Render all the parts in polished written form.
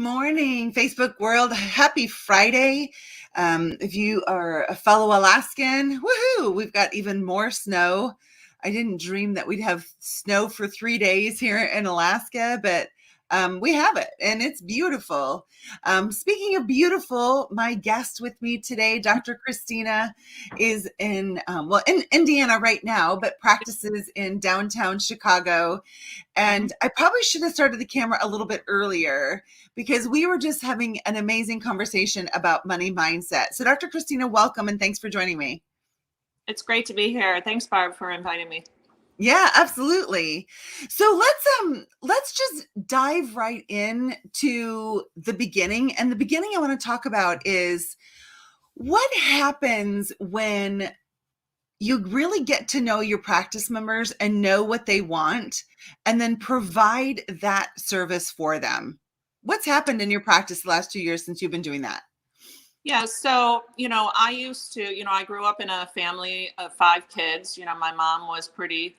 morning, Facebook world. Happy Friday. If you are a fellow Alaskan, woohoo, we've got even more snow. I didn't dream that we'd have snow for 3 days here in Alaska, but we have it and it's beautiful. Speaking of beautiful, my guest with me today, Dr. Christina, is in Indiana right now, but practices in downtown Chicago. And I probably should have started the camera a little bit earlier because we were just having an amazing conversation about money mindset. So Dr. Christina, welcome and thanks for joining me. It's great to be here. Thanks, Barb, for inviting me. Yeah, absolutely. So let's just dive right in to the beginning. And the beginning I want to talk about is what happens when you really get to know your practice members and know what they want and then provide that service for them. What's happened in your practice the last 2 years since you've been doing that? Yeah, so, I grew up in a family of 5 kids. My mom was pretty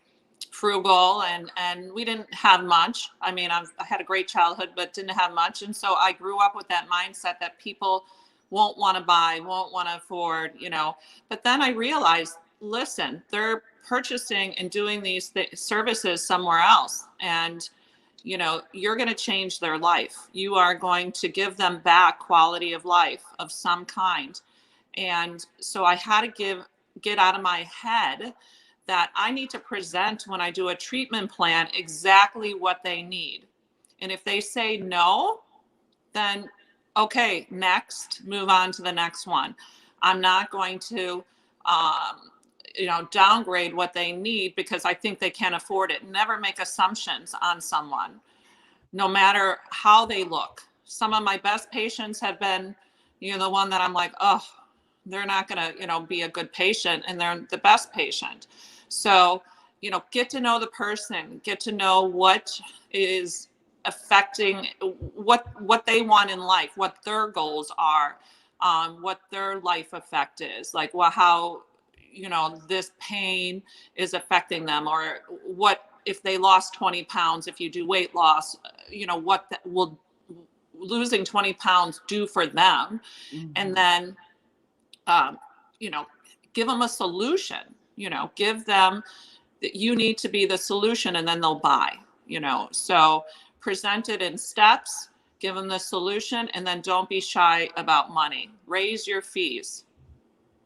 frugal and we didn't have much. I mean, I had a great childhood, but didn't have much. And so I grew up with that mindset that people won't want to buy, won't want to afford, But then I realized, listen, they're purchasing and doing these services somewhere else. And you're going to change their life. You are going to give them back quality of life of some kind. And so I had to get out of my head that I need to present when I do a treatment plan exactly what they need. And if they say no, then okay, next, move on to the next one. I'm not going to downgrade what they need because I think they can't afford it. Never make assumptions on someone, no matter how they look. Some of my best patients have been, the one that I'm like, oh, they're not going to, be a good patient, and they're the best patient. So, get to know the person, get to know what is affecting what they want in life, what their goals are, what their life effect is, like how this pain is affecting them, or what if they lost 20 pounds, if you do weight loss, what will losing 20 pounds do for them. Mm-hmm. And then, give them a solution, give them that you need to be the solution, and then they'll buy, so present it in steps, give them the solution, and then don't be shy about money. Raise your fees.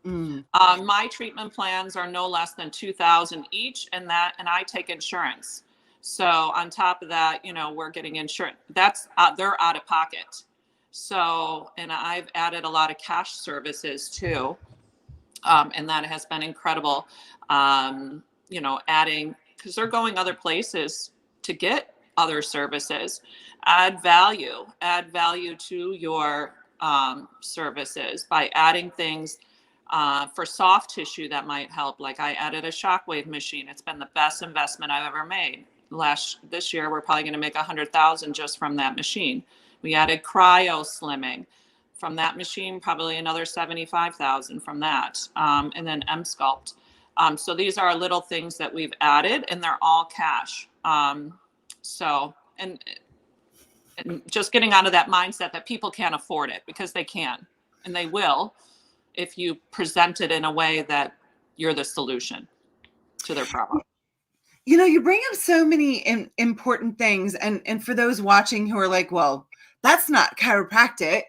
My treatment plans are no less than $2,000 each, and I take insurance. So on top of that, we're getting insurance. That's they're out of pocket. So, and I've added a lot of cash services too, and that has been incredible. Adding, because they're going other places to get other services. Add value to your services by adding things. For soft tissue that might help. Like I added a shockwave machine. It's been the best investment I've ever made. This year, we're probably going to make 100,000 just from that machine. We added cryo slimming from that machine, probably another 75,000 from that. And then M-Sculpt. So these are little things that we've added, and they're all cash. And just getting out of that mindset that people can't afford it, because they can, and they will, if you present it in a way that you're the solution to their problem. You bring up so many important things. And for those watching who are like, well, that's not chiropractic.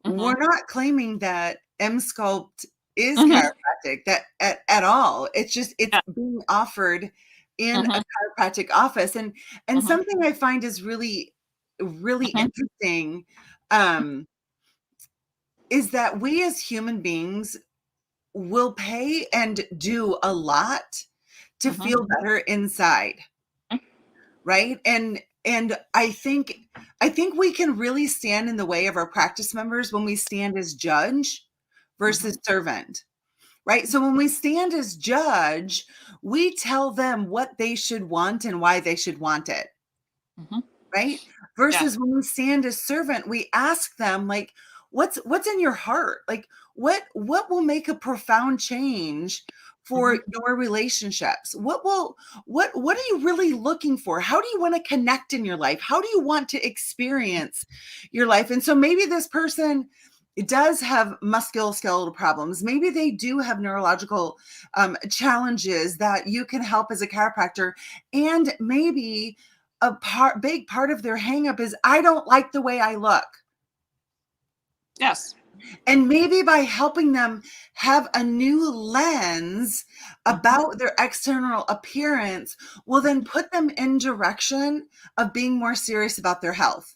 Mm-hmm. We're not claiming that M-Sculpt is chiropractic at all. It's just, being offered in a chiropractic office. And something I find is really, really interesting, is that we as human beings will pay and do a lot to feel better inside. Right. And I think we can really stand in the way of our practice members when we stand as judge versus servant. Right. So when we stand as judge, we tell them what they should want and why they should want it. Right. Versus when we stand as servant, we ask them, like, what's in your heart? Like, what will make a profound change for your relationships? What are you really looking for? How do you want to connect in your life? How do you want to experience your life? And so maybe this person does have musculoskeletal problems. Maybe they do have neurological challenges that you can help as a chiropractor. And maybe big part of their hangup is, I don't like the way I look. Yes. And maybe by helping them have a new lens about their external appearance will then put them in direction of being more serious about their health.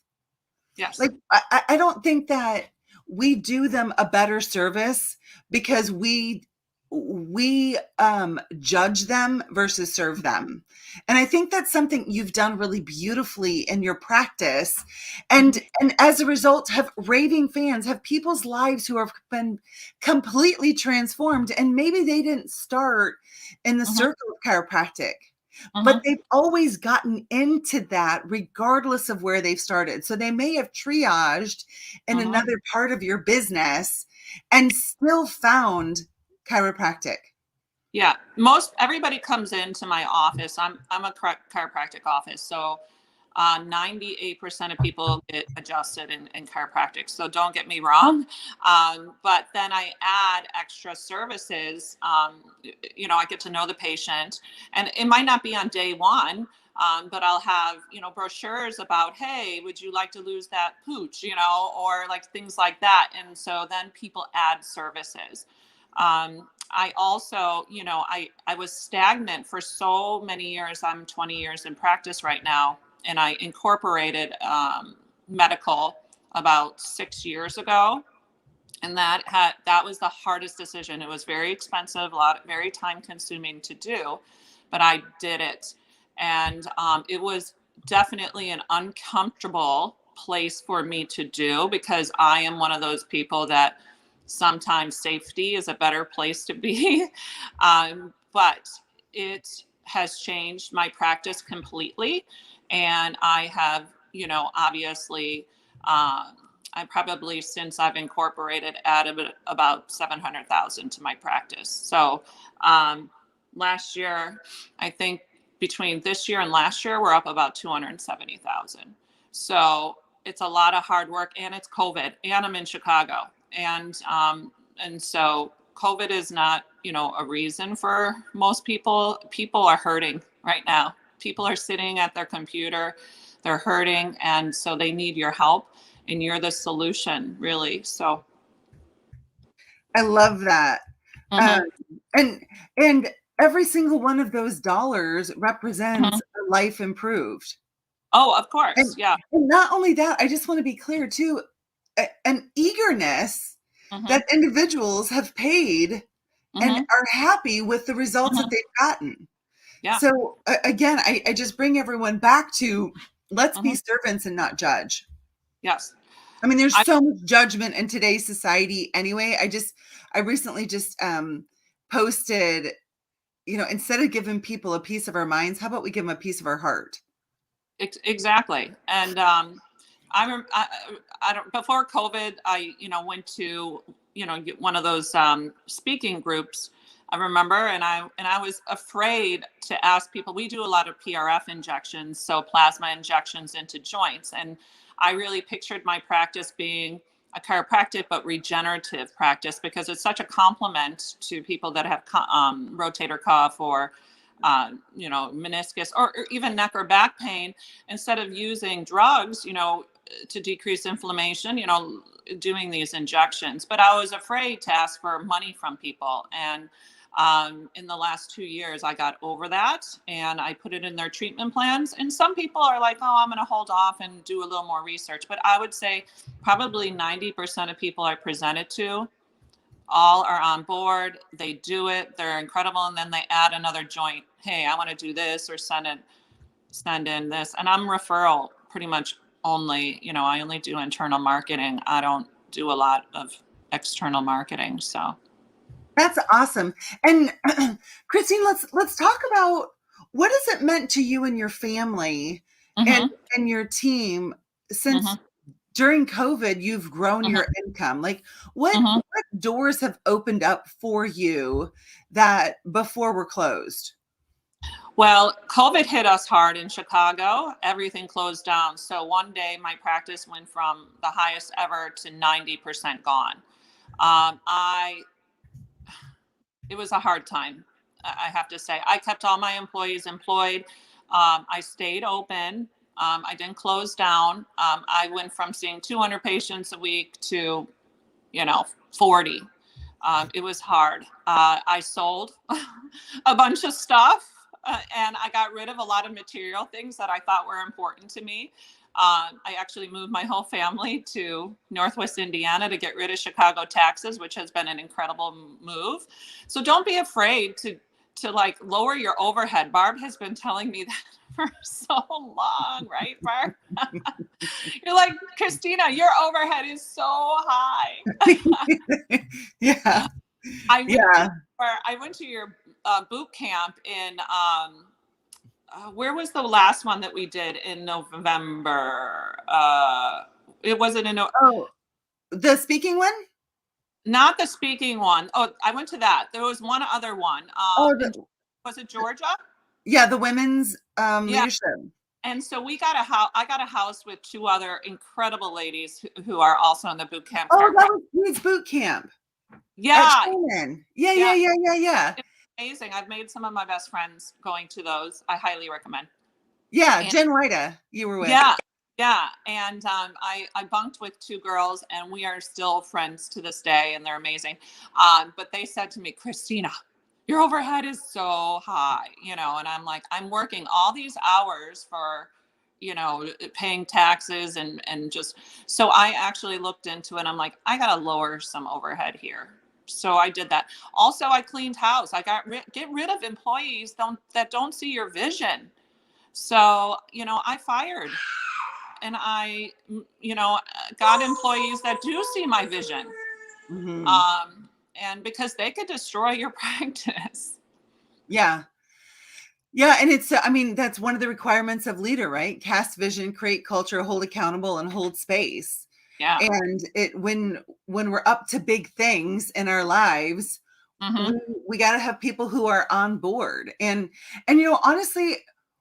Yes. Like, I don't think that we do them a better service because we judge them versus serve them. And I think that's something you've done really beautifully in your practice. And as a result, have raving fans, have people's lives who have been completely transformed. And maybe they didn't start in the circle of chiropractic, but they've always gotten into that regardless of where they've started. So they may have triaged in another part of your business and still found chiropractic. Yeah, everybody comes into my office. I'm a chiropractic office, so 98% of people get adjusted in chiropractic. So don't get me wrong, but then I add extra services. I get to know the patient, and it might not be on day one. But I'll have, brochures about, hey, would you like to lose that pooch, or like things like that. And so then people add services. I also, I was stagnant for so many years. I'm 20 years in practice right now, and I incorporated medical about 6 years ago. And that was the hardest decision. It was very expensive, very time consuming to do, but I did it. And it was definitely an uncomfortable place for me to do, because I am one of those people that sometimes safety is a better place to be. But it has changed my practice completely. And I have, obviously, I probably, since I've incorporated, added about 700,000 to my practice. So last year, I think between this year and last year, we're up about 270,000. So it's a lot of hard work, and it's COVID, and I'm in Chicago. And so COVID is not, a reason for most people. People are hurting right now. People are sitting at their computer, they're hurting, and so they need your help, and you're the solution, really. So I love that. And every single one of those dollars represents a life improved. Oh, of course. And, yeah. And not only that, I just want to be clear too, an eagerness that individuals have paid and are happy with the results that they've gotten. Yeah. So again, I just bring everyone back to, let's be servants and not judge. Yes. I mean, there's so much judgment in today's society anyway. I recently just posted, instead of giving people a piece of our minds, how about we give them a piece of our heart? Exactly. And I don't, before COVID, I, went to, one of those speaking groups, I remember, and I was afraid to ask people. We do a lot of PRF injections, so plasma injections into joints. And I really pictured my practice being a chiropractic, but regenerative practice, because it's such a complement to people that have rotator cuff or meniscus, or even neck or back pain. Instead of using drugs, to decrease inflammation, doing these injections. But I was afraid to ask for money from people. And in the last 2 years, I got over that, and I put it in their treatment plans. And some people are like, oh, I'm going to hold off and do a little more research. But I would say probably 90% of people I presented to all are on board. They do it. They're incredible. And then they add another joint. Hey, I want to do this, or send in this. And I'm referral pretty much only. I only do internal marketing. I don't do a lot of external marketing. So that's awesome. And Christine, let's talk about, what has it meant to you and your family and your team since during COVID, you've grown Mhm. your income. Like what Mhm. doors have opened up for you that before were closed? Well, COVID hit us hard in Chicago. Everything closed down. So one day my practice went from the highest ever to 90% gone. I It was a hard time. I have to say. I kept all my employees employed. I stayed open. I didn't close down. I went from seeing 200 patients a week to, 40. It was hard. I sold a bunch of stuff, and I got rid of a lot of material things that I thought were important to me. I actually moved my whole family to Northwest Indiana to get rid of Chicago taxes, which has been an incredible move. So don't be afraid to like lower your overhead. Barb has been telling me that for so long, right, Barb? You're like, Christina, your overhead is so high. Yeah. I went to Yeah. I went to your boot camp in where was the last one that we did in November? It wasn't in Oh, the speaking one? not the speaking one. Oh, I went to that. There was one other one. Oh, Was it Georgia? yeah, the women's Yeah. leadership. And so we got a house. I got a house with two other incredible ladies who are also in the boot camp Oh, that chiropractic. was Kids Boot Camp at Yeah, Shannon. Yeah, yeah, yeah, yeah, yeah, yeah. it's amazing. I've made some of my best friends going to those. I highly recommend. Yeah, And Jen Wida, you were with. yeah, yeah. And I bunked with two girls, and we are still friends to this day, and they're amazing. But they said to me, Christina, your overhead is so high, and I'm like, I'm working all these hours for, paying taxes and just, so I actually looked into it. I'm like, I got to lower some overhead here. So I did that. Also, I cleaned house. I get rid of employees that don't see your vision. So, I fired and got employees that do see my vision. Hmm. And because they could destroy your practice. Yeah. Yeah, and it's I mean, that's one of the requirements of leader, right? Cast vision, create culture, hold accountable, and hold space. Yeah. And it when we're up to big things in our lives, Mm-hmm. we got to have people who are on board. And honestly,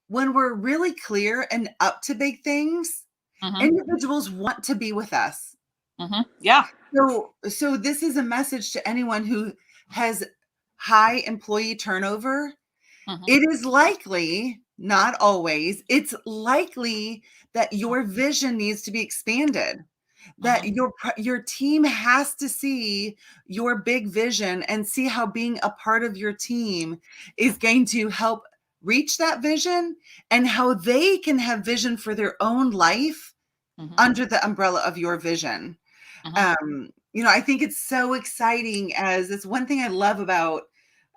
when we're really clear and up to big things, Mm-hmm. individuals want to be with us. Mm-hmm. Yeah. So this is a message to anyone who has high employee turnover. Mm-hmm. It is likely, not always, it's likely that your vision needs to be expanded, that Mm-hmm. your team has to see your big vision and see how being a part of your team is going to help reach that vision, and how they can have vision for their own life Mm-hmm. under the umbrella of your vision. Mm-hmm. I think it's so exciting. As it's one thing I love about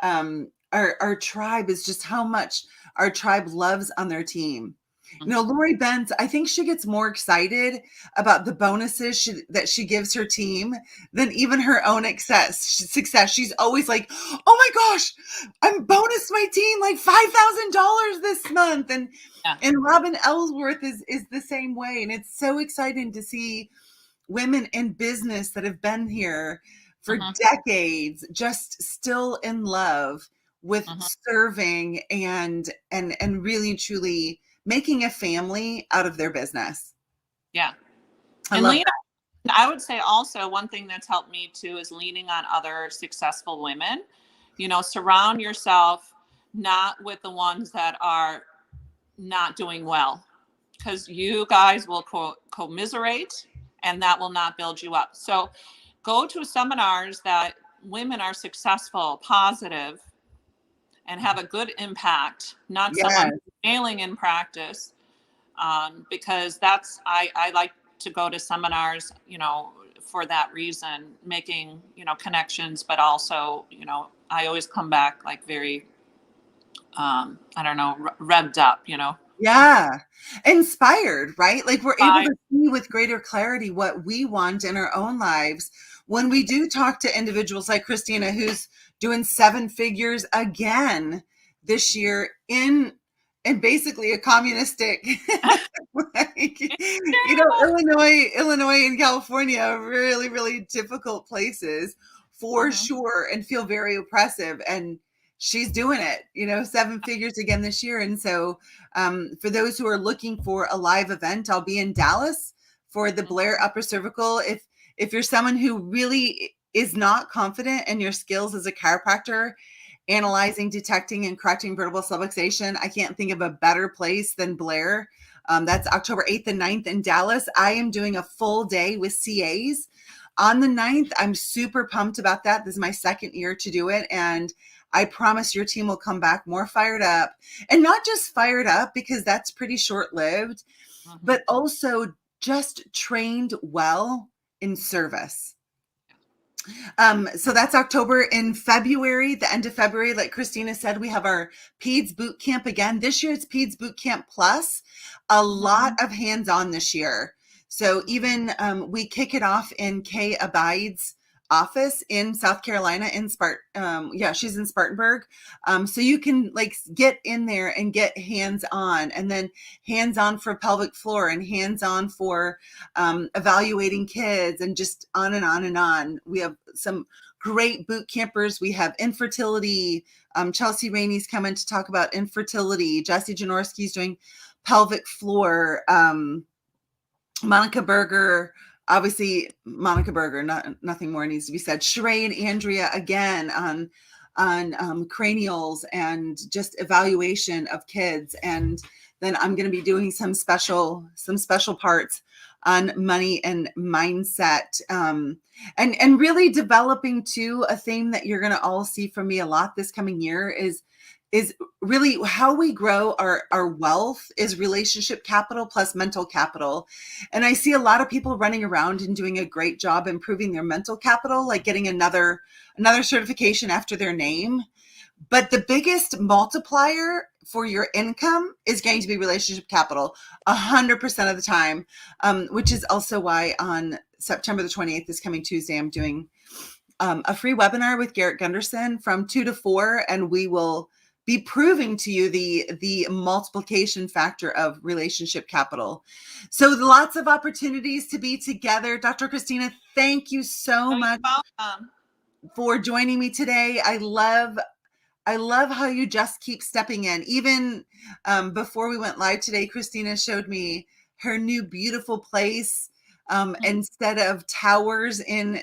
our tribe is just how much our tribe loves on their team. Mm-hmm. Lori Benz, I think she gets more excited about the bonuses that she gives her team than even her own success. She's always like, "Oh my gosh, I'm bonused my team like $5,000 this month," Yeah. and Robin Ellsworth is the same way, and it's so exciting to see women in business that have been here for Mm-hmm. decades just still in love with Mm-hmm. serving and really truly making a family out of their business. Yeah. I And love lean. I would say also one thing that's helped me too is leaning on other successful women. Surround yourself not with the ones that are not doing well, because you guys will commiserate and that will not build you up. So go to seminars that women are successful, positive, and have a good impact, not Yeah. someone failing in practice. Because I like to go to seminars, for that reason, making, connections, but also, I always come back like very, I don't know, revved up, Yeah. Inspired, right? Like we're able I, to see with greater clarity what we want in our own lives when we do talk to individuals like Christina, who's doing 7 figures again this year in and basically a communistic, like, Terrible. Illinois and California are really, really difficult places for sure, and feel very oppressive. And she's doing it, 7 figures again this year. And so, for those who are looking for a live event, I'll be in Dallas for the Blair Upper Cervical. If you're someone who really is not confident in your skills as a chiropractor, analyzing, detecting, and correcting vertebral subluxation, I can't think of a better place than Blair. That's October 8th and 9th in Dallas. I am doing a full day with CAs on the 9th. I'm super pumped about that. This is my second year to do it. And I promise your team will come back more fired up, and not just fired up because that's pretty short-lived, but also just trained well in service. So that's October. In February, the end of February, like Christina said, we have our PEDS boot camp again. This year it's PEDS boot camp plus a lot of hands-on this year. So even we kick it off in Kay Abide's office in South Carolina in she's in Spartanburg. So you can like get in there and get hands-on, and then hands-on for pelvic floor, and hands-on for evaluating kids, and just on and on and on. We have some great boot campers. We have infertility. Chelsea Rainey's coming to talk about infertility. Jesse Janorski's doing pelvic floor. Monica Berger, obviously Monica Berger, nothing more needs to be said. Sheree and Andrea again on cranials and just evaluation of kids. And then I'm going to be doing some special parts on money and mindset, and really developing too a theme that you're going to all see from me a lot this coming year is really how we grow our wealth is relationship capital plus mental capital. And I see a lot of people running around and doing a great job improving their mental capital, like getting another certification after their name. But the biggest multiplier for your income is going to be relationship capital 100% of the time, which is also why on September the 28th, this coming Tuesday, I'm doing a free webinar with Garrett Gunderson from 2 to 4, and we will be proving to you the multiplication factor of relationship capital. So lots of opportunities to be together. Dr. Christina, thank you so much for joining me today. I love how you just keep stepping in. Even before we went live today, Christina showed me her new beautiful place. Instead of towers in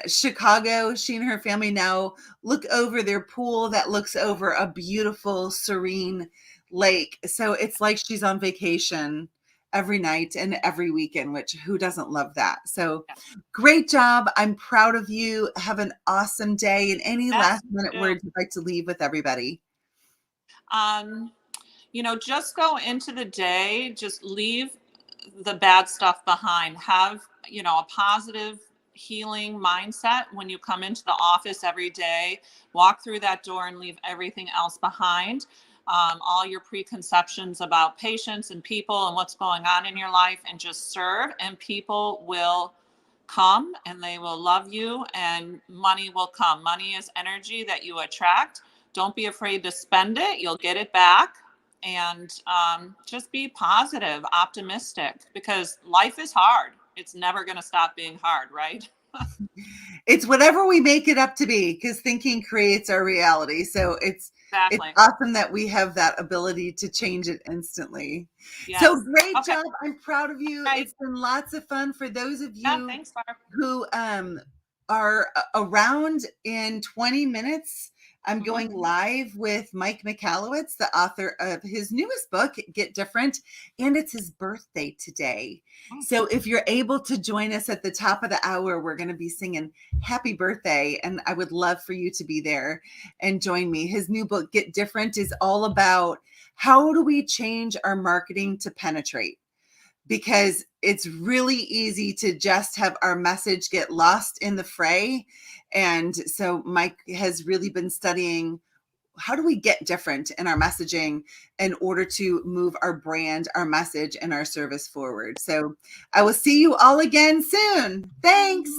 Chicago, she and her family now look over their pool that looks over a beautiful, serene lake. So it's like she's on vacation every night and every weekend, which who doesn't love that? So great job. I'm proud of you. Have an awesome day. And any last minute words you'd like to leave with everybody? Just go into the day, just leave the bad stuff behind. Have, a positive healing mindset when you come into the office every day. Walk through that door and leave everything else behind. All your preconceptions about patients and people and what's going on in your life, and just serve, and people will come and they will love you, and money will come. Money is energy that you attract. Don't be afraid to spend it. You'll get it back. And just be positive, optimistic, because life is hard. It's never going to stop being hard, right? It's whatever we make it up to be, because thinking creates our reality. So it's awesome that we have that ability to change it instantly. Yes. So great job. I'm proud of you. Right. It's been lots of fun. For those of you who are around in 20 minutes, I'm going live with Mike Michalowicz, the author of his newest book, Get Different, and it's his birthday today. So if you're able to join us at the top of the hour, we're going to be singing happy birthday, and I would love for you to be there and join me. His new book, Get Different, is all about how do we change our marketing to penetrate? Because it's really easy to just have our message get lost in the fray. And so Mike has really been studying, how do we get different in our messaging in order to move our brand, our message, and our service forward. So I will see you all again soon. Thanks.